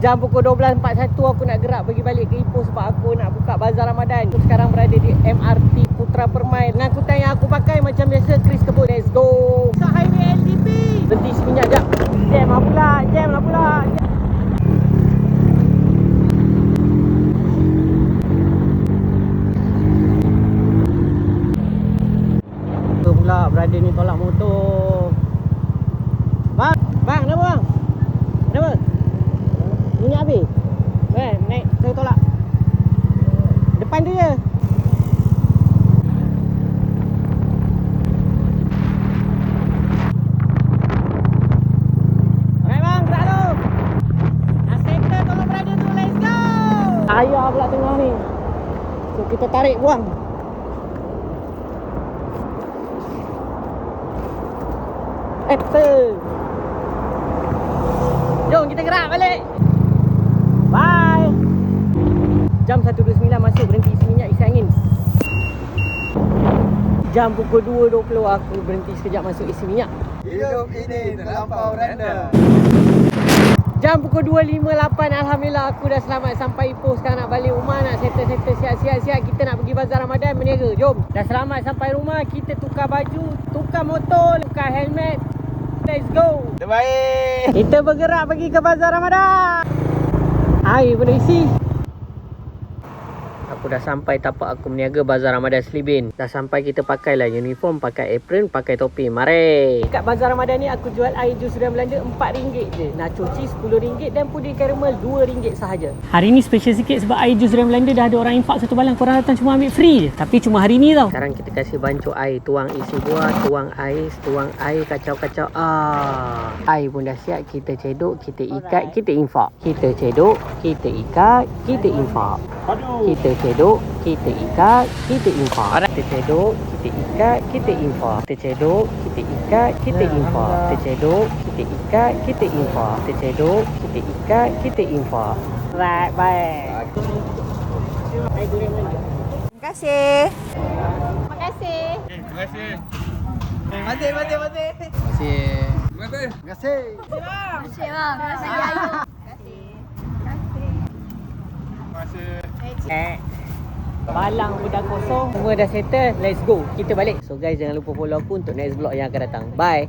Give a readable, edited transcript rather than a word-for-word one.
Jam pukul 12.41 aku nak gerak pergi balik ke Ipoh sebab aku nak buka bazar Ramadan. Aku sekarang berada di MRT Putra Permai. Angkutan yang aku pakai macam biasa Chris Kebun. Let's go. Kat highway LDP. Berhenti seminyak jap. Jam lah pula. Jam lah pula. Pula berada ni tolak motor. Bang, kenapa bang? Kenapa? Minyak habis? Naik, saya tolak. Depan tu je. Alright bang, gerak tu. Nak settle tolong berada tu, let's go. Ayah pula tengah ni. So kita tarik buang. Settle. Jom kita gerak balik. Bye. Jam 1.29 masuk, berhenti isi minyak, isi angin. Jam pukul 2.20 aku berhenti sekejap masuk isi minyak. Hidup ini terlampau random. Jam pukul 2.58 alhamdulillah aku dah selamat sampai Ipoh. Sekarang nak balik rumah, nak settle siap-siap. Kita nak pergi bazar Ramadan berniaga. Jom. Dah selamat sampai rumah, kita tukar baju, tukar motor, tukar helmet. Let's go. Terbaik. Kita bergerak pergi ke bazar Ramadan. Air pun dah isi. Aku dah sampai tapak aku berniaga bazar Ramadan Selibin. Dah sampai, kita pakailah uniform, pakai apron, pakai topi. Mari. Kat bazar Ramadan ni aku jual air jus durian Belanda RM4 je. Nacho cheese RM10 dan puding karamel RM2 sahaja. Hari ni special sikit sebab air jus durian Belanda dah ada orang infak satu balang. Korang datang cuma ambil free je. Tapi cuma hari ni tau. Sekarang kita kasih bancuk air. Tuang isi buah, tuang air, kacau-kacau. Air pun dah siap. Kita cedok, kita ikat, kita infak. Kita cedok, kita ikat, kita infak. Kita cedok, kita ikat, kita infak. Kita cedok, kita ikat, kita infak. Kita cedok, kita ikat, kita infak. Kita cedok, kita ikat, kita infak. Kita cedok, kita ikat, kita infak. Right, bye. Terima kasih. Terima kasih. Terima kasih. Terima kasih. Terima kasih. Terima kasih. Terima kasih bang. Terima kasih Ayu. Terima kasih. Balang pun dah kosong, semua dah settle. Let's go. Kita balik. So guys, jangan lupa follow aku untuk next vlog yang akan datang. Bye.